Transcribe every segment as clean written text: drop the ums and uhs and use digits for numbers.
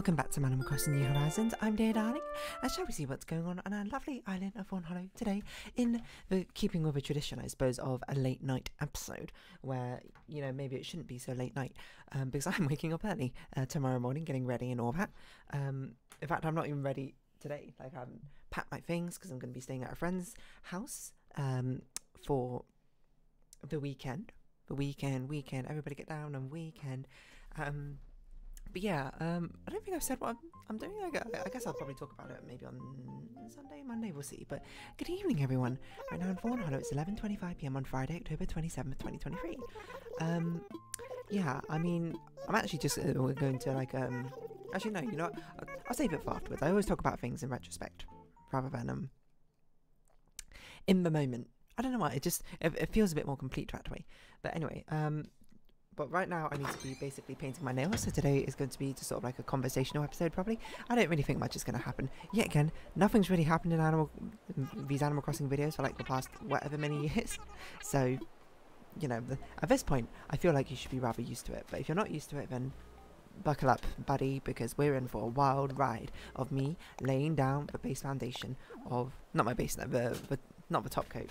welcome back to Animal Crossing New Horizons. I'm dear darling, and shall we see what's going on our lovely island of Fawnhollow today, in the keeping with a tradition, I suppose, of a late night episode, where, you know, maybe it shouldn't be so late night, because I'm waking up early tomorrow morning, getting ready and all that. In fact, I'm not even ready today. Like, I haven't packed my things, because I'm going to be staying at a friend's house for the weekend. Everybody get down on weekend. But yeah, I don't think I've said what I'm doing. I guess I'll probably talk about it maybe on Sunday, Monday, we'll see. But good evening, everyone. Right now in Fawnhallow, it's 11:25 PM on Friday, October 27th, 2023. Yeah, I mean, I'm actually just we're going to like actually no, you know what? I'll save it for afterwards. I always talk about things in retrospect rather than in the moment. I don't know why, it feels a bit more complete that way. But anyway, but right now I need to be basically painting my nails, so today is going to be just sort of like a conversational episode probably. I don't really think much is going to happen. Yet again, nothing's really happened in these Animal Crossing videos for like the past whatever many years. So, you know, at this point, I feel like you should be rather used to it. But if you're not used to it, then buckle up, buddy, because we're in for a wild ride of me laying down the base foundation of, not my base, not the top coat,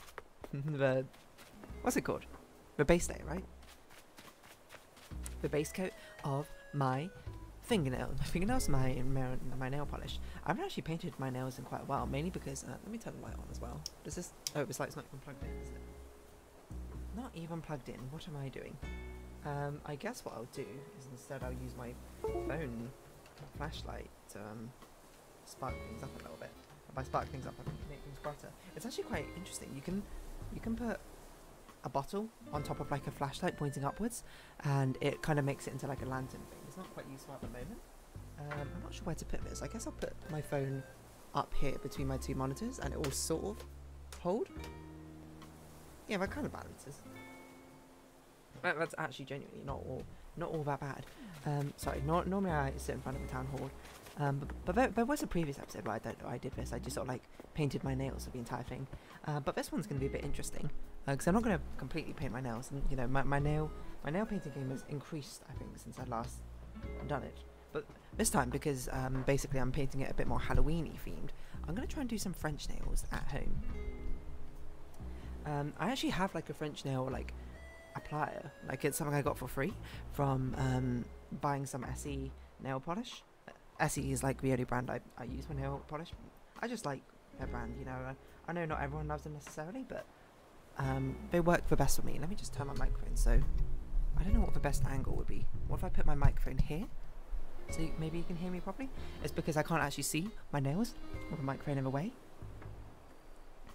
what's it called? The base layer, right? The base coat of my fingernails. My nail polish. I haven't actually painted my nails in quite a while, mainly because, let me turn the light on as well. Does this, oh, this light's not even plugged in, is it? Not even plugged in, what am I doing? I guess what I'll do is instead I'll use my phone flashlight to spark things up a little bit. And by spark things up, I mean make things brighter. It's actually quite interesting. You can put a bottle on top of like a flashlight pointing upwards, and it kind of makes it into like a lantern thing. It's not quite useful at the moment. I'm not sure where to put this. I guess I'll put my phone up here between my two monitors, and it will sort of hold. Yeah, that kind of balances. That's actually genuinely not all that bad. Sorry, normally I sit in front of the town hall, but there was a previous episode where I did this. I just sort of like painted my nails for the entire thing. But this one's going to be a bit interesting, because I'm not going to completely paint my nails. And you know, my nail painting game has increased, I think, since I last done it. But this time, because basically I'm painting it a bit more Halloween-y themed, I'm going to try and do some French nails at home. I actually have like a French nail like applier, like it's something I got for free from buying some SE nail polish. SE is like the only brand I use for nail polish. I just like their brand, you know. I know not everyone loves them necessarily, but they work the best for me. Let me just turn my microphone, so I don't know what the best angle would be. What if I put my microphone here, so maybe you can hear me properly? It's because I can't actually see my nails with the microphone in the way.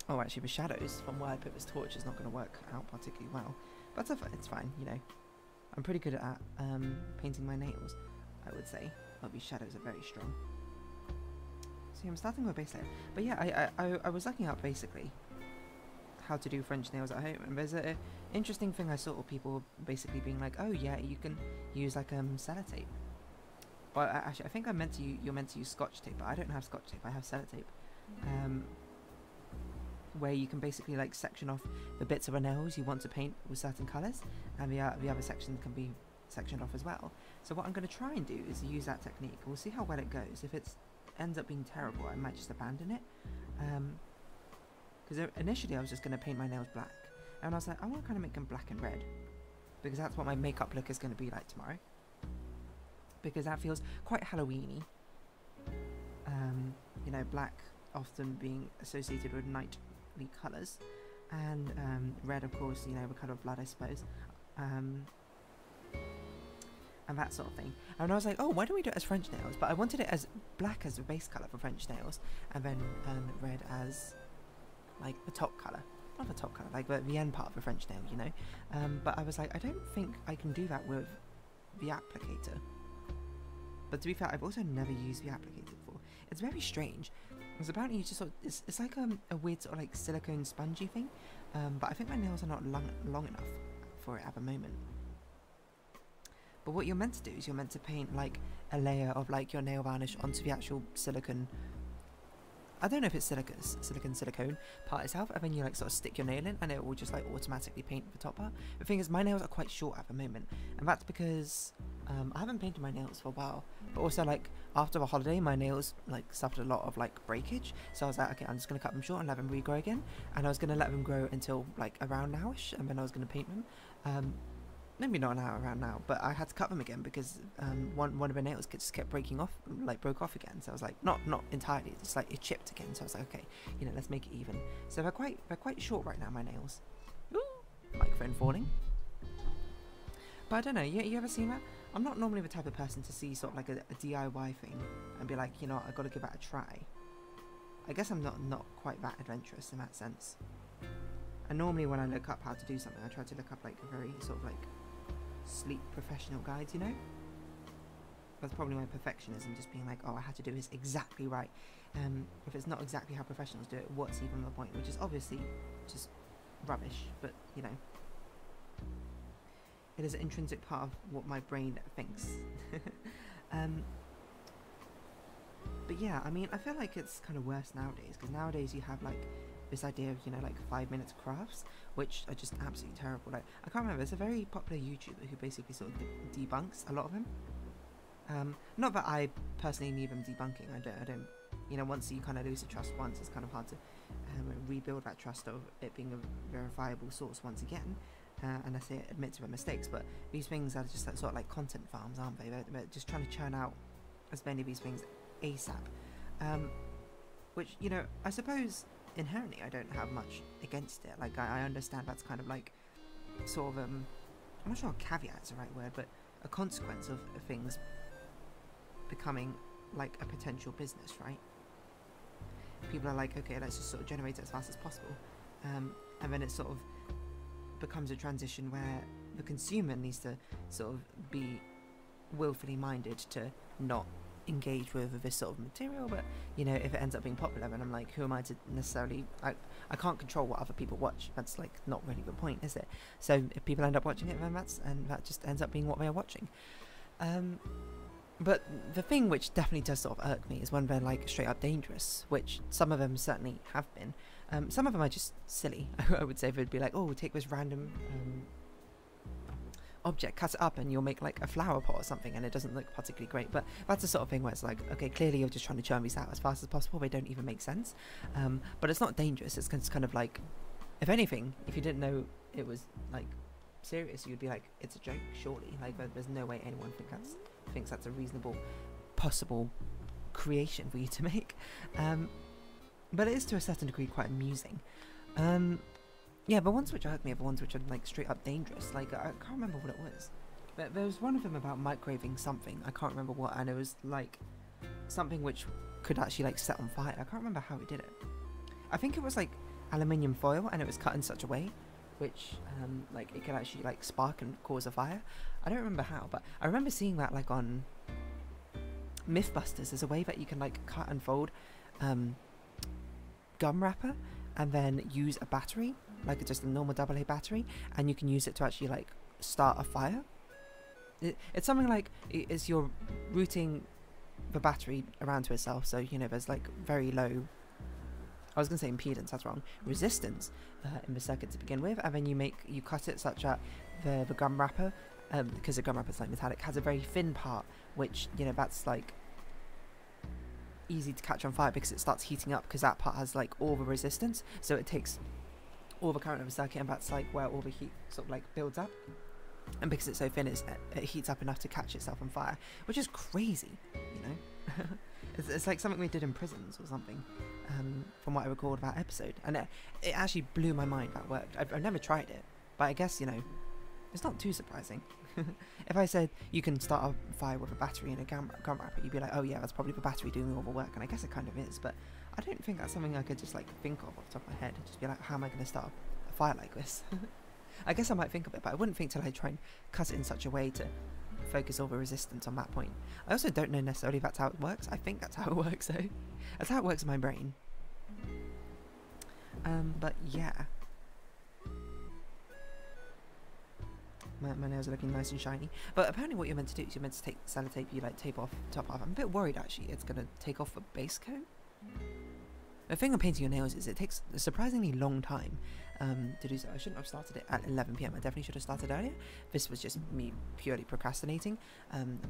Oh, actually the shadows from where I put this torch is not going to work out particularly well. But it's fine, you know. I'm pretty good at painting my nails, I would say. Oh, these shadows are very strong. See, I'm starting with base layer. But yeah, I was looking up basically how to do French nails at home, and there's an interesting thing I saw of people basically being like, oh yeah, you can use like sellotape. Well, actually, I think you're meant to use Scotch tape, but I don't have Scotch tape. I have sellotape. Where you can basically like section off the bits of the nails you want to paint with certain colours, and the other section can be sectioned off as well. So what I'm going to try and do is use that technique. We'll see how well it goes. If it ends up being terrible, I might just abandon it. Because initially I was just going to paint my nails black, and I was like, I want to kind of make them black and red, because that's what my makeup look is going to be like tomorrow. Because that feels quite Halloween-y. You know, black often being associated with night colours, and red, of course, you know, the colour of blood, I suppose, and that sort of thing. And I was like, oh, why don't we do it as French nails? But I wanted it as black as the base colour for French nails, and then red as like the top colour, not the top colour, like the end part of the French nail, you know. But I was like, I don't think I can do that with the applicator. But to be fair, I've also never used the applicator before. It's very strange. Because apparently you just sort of, it's like a weird sort of like silicone spongy thing. But I think my nails are not long enough for it at the moment. But what you're meant to do is you're meant to paint like a layer of like your nail varnish onto the actual silicone I don't know if it's silicone part itself, and then you like sort of stick your nail in and it will just like automatically paint the top part. The thing is, my nails are quite short at the moment, and that's because I haven't painted my nails for a while, but also like after a holiday my nails like suffered a lot of like breakage, so I was like, okay, I'm just gonna cut them short and let them regrow again, and I was gonna let them grow until like around nowish, and then I was gonna paint them. Maybe not around now, but I had to cut them again because one of the nails just kept breaking off, like broke off again. So I was like, not entirely, just like it chipped again. So I was like, okay, you know, let's make it even. So they're quite short right now, my nails. Ooh, microphone falling. But I don't know, you ever seen that? I'm not normally the type of person to see sort of like a DIY thing and be like, you know, I got to give that a try. I guess I'm not quite that adventurous in that sense. And normally when I look up how to do something, I try to look up like a very sort of like sleek professional guides, you know. That's probably my perfectionism, just being like, oh, I had to do this exactly right. If it's not exactly how professionals do it, what's even the point? Which is obviously just rubbish, but you know, it is an intrinsic part of what my brain thinks. But yeah, I mean, I feel like it's kind of worse nowadays, because nowadays you have like this idea of, you know, like 5 minutes crafts, which are just absolutely terrible. Like, I can't remember, there's a very popular YouTuber who basically sort of debunks a lot of them. Not that I personally need them debunking, I don't, you know, once you kind of lose the trust once, it's kind of hard to rebuild that trust of it being a verifiable source once again, unless they admit to their mistakes. But these things are just like, sort of like content farms, aren't they? They're just trying to churn out as many of these things ASAP. Which, you know, I suppose inherently I don't have much against it. Like, I understand that's kind of like sort of I'm not sure caveat is the right word, but a consequence of things becoming like a potential business, right? People are like, okay, let's just sort of generate it as fast as possible, and then it sort of becomes a transition where the consumer needs to sort of be willfully minded to not engage with this sort of material. But you know, if it ends up being popular, then I'm like, who am I to necessarily, I can't control what other people watch. That's like not really the point, is it? So if people end up watching it, then that just ends up being what they are watching. But the thing which definitely does sort of irk me is when they're like straight up dangerous, which some of them certainly have been. Some of them are just silly. I would say they'd be like, oh, take this random object, cut it up, and you'll make like a flower pot or something, and it doesn't look particularly great. But that's the sort of thing where it's like, okay, clearly you're just trying to churn these out as fast as possible. They don't even make sense. But it's not dangerous. It's kind of like, if anything, if you didn't know it was like serious, you'd be like, it's a joke, surely. Like, there's no way anyone thinks that's a reasonable, possible creation for you to make. But it is to a certain degree quite amusing. Yeah, the ones which irk me are the ones which are like straight up dangerous. Like, I can't remember what it was. But there was one of them about microwaving something. I can't remember what, and it was like something which could actually like set on fire. I can't remember how it did it. I think it was like aluminium foil, and it was cut in such a way which like it could actually like spark and cause a fire. I don't remember how, but I remember seeing that like on Mythbusters. There's a way that you can like cut and fold gum wrapper and then use a battery, like just a normal AA battery, and you can use it to actually like start a fire. It's something like it's you're routing the battery around to itself, so you know there's like very low, I was gonna say impedance, that's wrong, resistance in the circuit to begin with, and then you cut it such that the gum wrapper, because the gum wrapper is like metallic, has a very thin part, which, you know, that's like easy to catch on fire because it starts heating up, because that part has like all the resistance, so it takes all the current of the circuit, and that's like where all the heat sort of like builds up, and because it's so thin, it heats up enough to catch itself on fire, which is crazy, you know. It's like something we did in prisons or something, from what I recall of that episode, and it actually blew my mind that worked. I've never tried it, but I guess, you know, it's not too surprising. If I said you can start a fire with a battery and a gum wrapper, you'd be like, oh yeah, that's probably the battery doing all the work, and I guess it kind of is, but I don't think that's something I could just like think of off the top of my head, just be like, how am I going to start a fire like this? I guess I might think of it, but I wouldn't think to like try and cut it in such a way to focus all the resistance on that point. I also don't know necessarily if that's how it works. I think that's how it works though. That's how it works in my brain. But yeah. My nails are looking nice and shiny. But apparently what you're meant to do is you're meant to take sellotape, you like tape off top half. I'm a bit worried actually it's going to take off the base coat. The thing of painting your nails is it takes a surprisingly long time to do so. I shouldn't have started it at 11 PM. I definitely should have started earlier. This was just me purely procrastinating.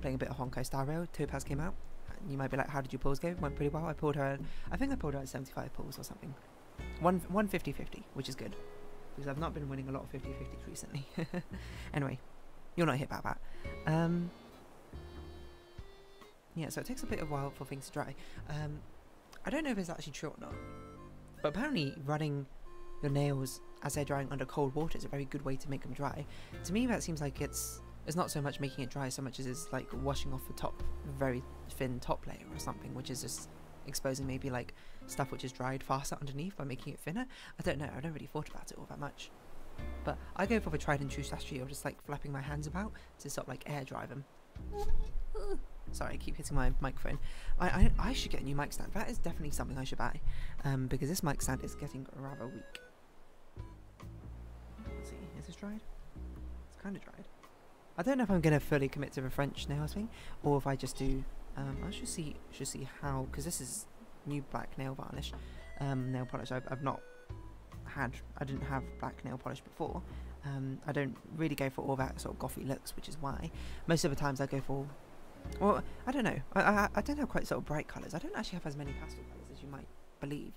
Playing a bit of Honkai Star Rail. Topaz came out. You might be like, how did your pulls go? Went pretty well. I think I pulled her at 75 pulls or something. One 50-50, which is good. Because I've not been winning a lot of 50-50s recently. Anyway, you're not hit about that. Yeah, so it takes a bit of a while for things to dry. I don't know if it's actually true or not, but apparently running your nails as they're drying under cold water is a very good way to make them dry. To me, that seems like it's not so much making it dry so much as it's like washing off the top, very thin top layer or something, which is just exposing maybe like stuff which is dried faster underneath by making it thinner. I don't know, I don't really thought about it all that much. But I go for the tried and true strategy of just like flapping my hands about to sort of like air dry them. Sorry, I keep hitting my microphone. I should get a new mic stand. That is definitely something I should buy. Because this mic stand is getting rather weak. Let's see, is this dried? It's kind of dried. I don't know if I'm going to fully commit to the French nails thing, or if I just do... I should see how... Because this is new black nail varnish. Nail polish. I've not had... I didn't have black nail polish before. I don't really go for all that sort of gothy looks, which is why. Most of the times I go for... Well, I don't know. I don't have quite sort of bright colours. I don't actually have as many pastel colours as you might believe.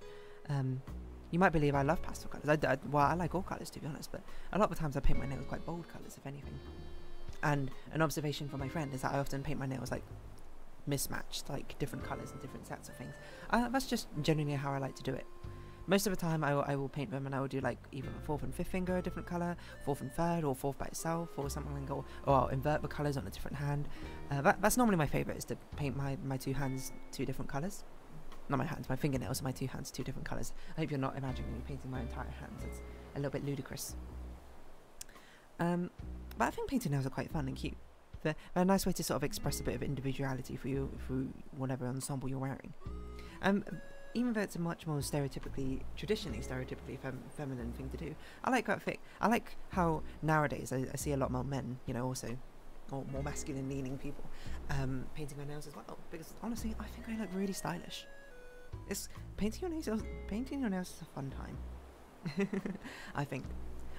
You might believe I love pastel colours. Well, I like all colours, to be honest, but a lot of the times I paint my nails quite bold colours, if anything. And an observation from my friend is that I often paint my nails like mismatched, like different colours and different sets of things. That's just generally how I like to do it. Most of the time I will paint them and I will do like either a 4th and 5th finger a different colour, 4th and 3rd, or 4th by itself, or something like that, or I'll invert the colours on a different hand. That's normally my favourite, is to paint my two hands 2 different colours. Not my hands, my fingernails and my 2 hands 2 different colours. I hope you're not imagining me painting my entire hands, it's a little bit ludicrous. But I think painting nails are quite fun and cute. They're a nice way to sort of express a bit of individuality for you through whatever ensemble you're wearing. Even though it's a much more traditionally stereotypically feminine thing to do, I like that thing. I like how nowadays I see a lot more men, you know, also, or more masculine leaning people, painting their nails as well. Because honestly, I think I look really stylish. Painting your nails is a fun time. I think.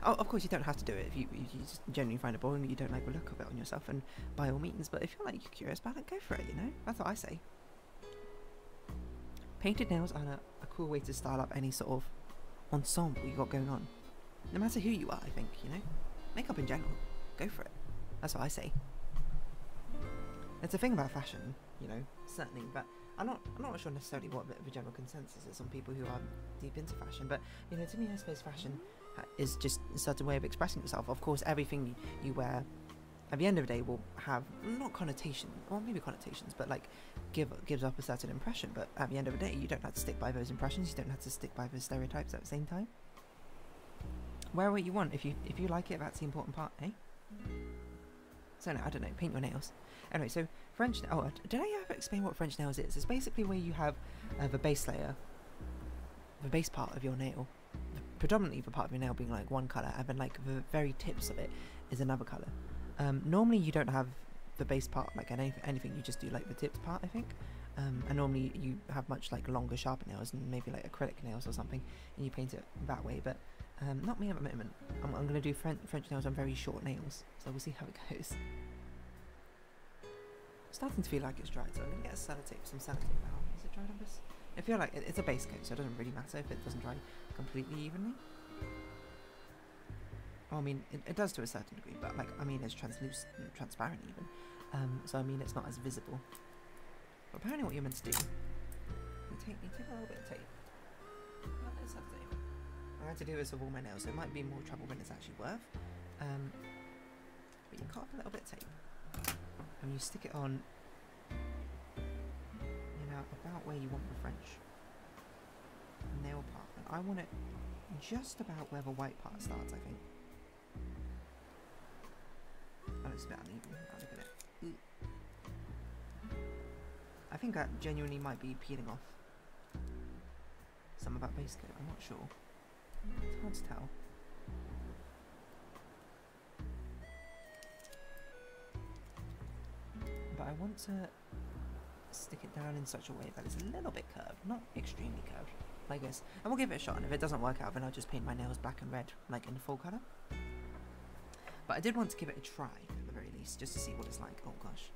Oh, of course, you don't have to do it if you just genuinely find it boring, you don't like the look of it on yourself, and by all means. But if you're like curious about it, go for it. You know, that's what I say. Painted nails are a cool way to style up any sort of ensemble you got going on. No matter who you are, I think, you know? Makeup in general. Go for it. That's what I say. It's a thing about fashion, you know, certainly, but I'm not sure necessarily what the general consensus is on people who are deep into fashion, but, you know, to me, I suppose fashion is just a certain way of expressing yourself. Of course, everything you wear at the end of the day will have not connotation, or maybe connotations, but like gives up a certain impression. But at the end of the day, you don't have to stick by those impressions. You don't have to stick by those stereotypes at the same time. Wear what you want. If you like it, that's the important part, eh? So no, I don't know. Paint your nails. Anyway, so French. Oh, did I ever explain what French nails is? It's basically where you have the base layer, the base part of your nail, predominantly the part of your nail being like one colour, and then like the very tips of it is another colour. Normally you don't have the base part like anything, you just do like the tips part, I think. And normally you have much like longer, sharper nails and maybe like acrylic nails or something, and you paint it that way, but not me at the moment. I'm going to do French nails on very short nails, so we'll see how it goes. Starting to feel like it's dried, so I'm going to get some sellotape now. Is it dried on this? I feel like it's a base coat, so it doesn't really matter if it doesn't dry completely evenly. Well, I mean, it does to a certain degree, but like, I mean, it's translucent, transparent even. So I mean, it's not as visible. But apparently, what you're meant to do, you take a little bit of tape. Not this tape. I had to do this with all my nails, so it might be more trouble than it's actually worth. But you cut off a little bit of tape, and you stick it on, you know, about where you want the French nail part. And I want it just about where the white part starts, I think. Oh, it's a bit uneven. Oh, look at it. Ooh. I think that genuinely might be peeling off some of that base coat. I'm not sure. It's hard to tell. But I want to stick it down in such a way that it's a little bit curved, not extremely curved. like this. And we'll give it a shot, and if it doesn't work out, then I'll just paint my nails black and red, like in full colour. But I did want to give it a try, at the very least, just to see what it's like. Oh gosh.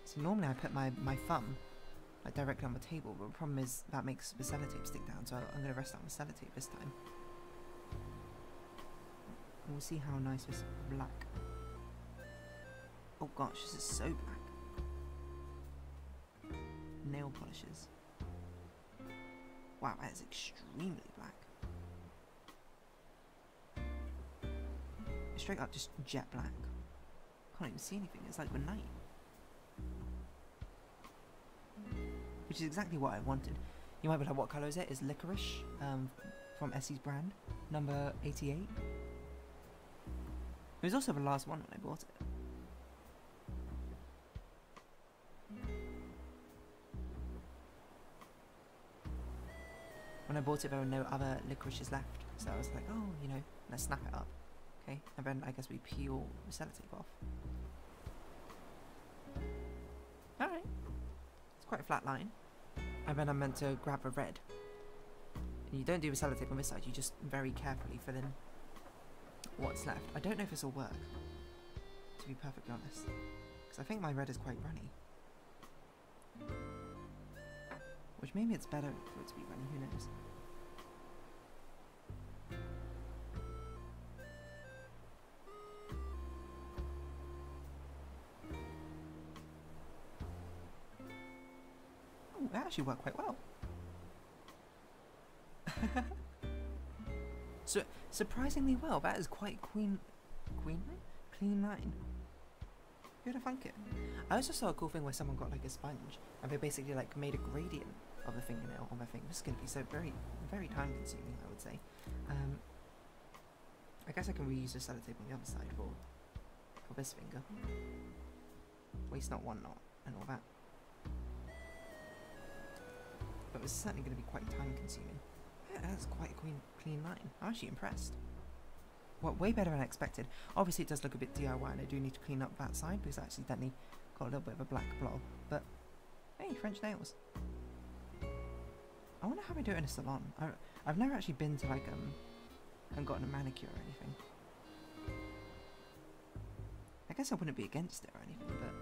So normally I put my thumb like directly on the table, but the problem is that makes the sellotape stick down, so I'm going to rest that on the sellotape this time. And we'll see how nice this black. Oh gosh, this is so black. Nail polishes. Wow, that is extremely black. It's straight up just jet black. Can't even see anything, it's like the night. Which is exactly what I wanted. You might be like, what colour is it? It's licorice, from Essie's brand, number 88. It was also the last one when I bought it. When I bought it, there were no other licorices left, so I was like, oh, you know, let's snap it up. Okay, and then I guess we peel the sellotape off. Alright. It's quite a flat line. And then I'm meant to grab a red. And you don't do the sellotape on this side, you just very carefully fill in what's left. I don't know if this will work, to be perfectly honest. Because I think my red is quite runny. Which maybe it's better for it to be runny, who knows. Oh, that actually worked quite well. So surprisingly well, that is quite clean line. Who'd have thunk it? I also saw a cool thing where someone got like a sponge and they basically like made a gradient of the fingernail on my finger. This is going to be so very time consuming, I would say. I guess I can reuse the sellotape on the other side for this finger. Waste not, want not, and all that. But it's certainly going to be quite time consuming. Yeah, that's quite a clean line. I'm actually impressed. Well, way better than I expected. Obviously it does look a bit DIY and I do need to clean up that side because I accidentally got a little bit of a black blob. But, hey, French nails. I wonder how I do it in a salon. I've never actually been to like, and gotten a manicure or anything. I guess I wouldn't be against it or anything, but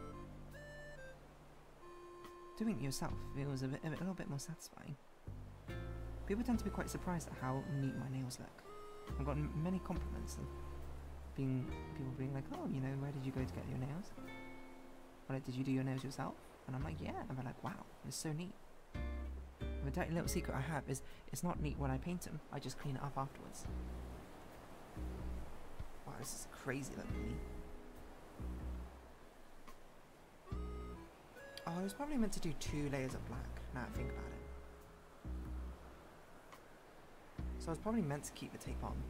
doing it yourself feels a little bit more satisfying. People tend to be quite surprised at how neat my nails look. I've gotten many compliments of people being like, oh, you know, where did you go to get your nails? Or like, did you do your nails yourself? And I'm like, yeah. And they're like, wow, it's so neat. And the dirty little secret I have is it's not neat when I paint them. I just clean it up afterwards. Wow, this is crazy looking neat. Oh, I was probably meant to do 2 layers of black, now I think about it. So I was probably meant to keep the tape on.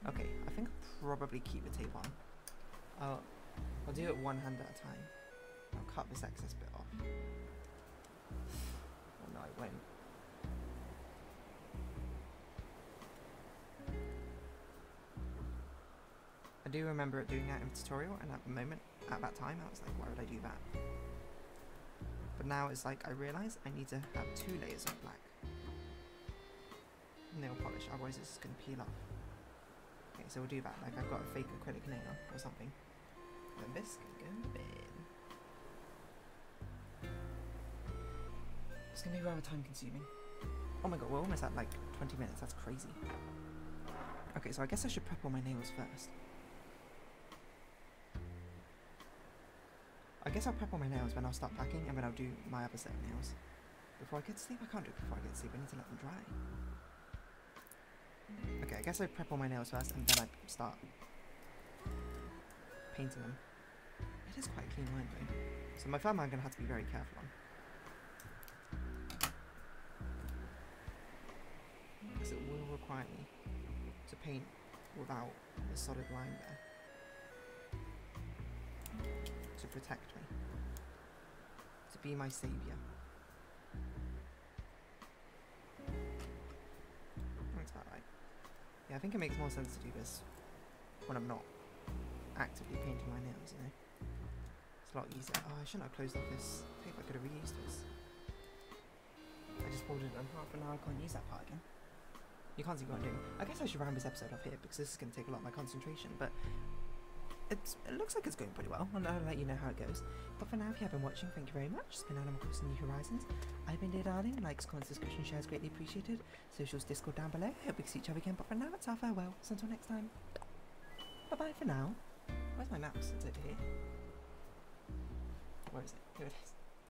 Okay, I think I'll probably keep the tape on. I'll do it one hand at a time. I'll cut this excess bit off. Oh no, I won't. I do remember doing that in the tutorial, and at the moment, at that time, I was like, why would I do that? But now it's like, I realise I need to have 2 layers of black nail polish, otherwise it's just going to peel off. Okay, so we'll do that, like I've got a fake acrylic nail or something. And this can go in. It's going to be rather time consuming. Oh my god, we're almost at like 20 minutes, that's crazy. Okay, so I guess I should prep all my nails first. I guess I'll prep all my nails when I'll start packing, and then I'll do my other set of nails. Before I get to sleep? I can't do it before I get to sleep, I need to let them dry. Okay, I guess I prep all my nails first, and then I start painting them. It is quite a clean line though. So my thumb I'm going to have to be very careful on. Because it will require me to paint without a solid line there. To protect me. To be my saviour. That's about right. Yeah, I think it makes more sense to do this when I'm not actively painting my nails, you know. It's a lot easier. Oh, I shouldn't have closed off this tape. I could have reused this. I just folded it in half and now I can't use that part again. You can't see what I'm doing. I guess I should round this episode off here because this is going to take a lot of my concentration, but it looks like it's going pretty well, and I'll let you know how it goes. But for now, if you have been watching, thank you very much. It's been Animal Crossing New Horizons. I've been Dear Darling. Likes, comments, discussion, shares greatly appreciated. Socials, Discord down below. Hope we can see each other again, but for now, it's our farewell. So until next time, bye-bye for now. Where's my mouse? It's over here. Where is it? Here it is.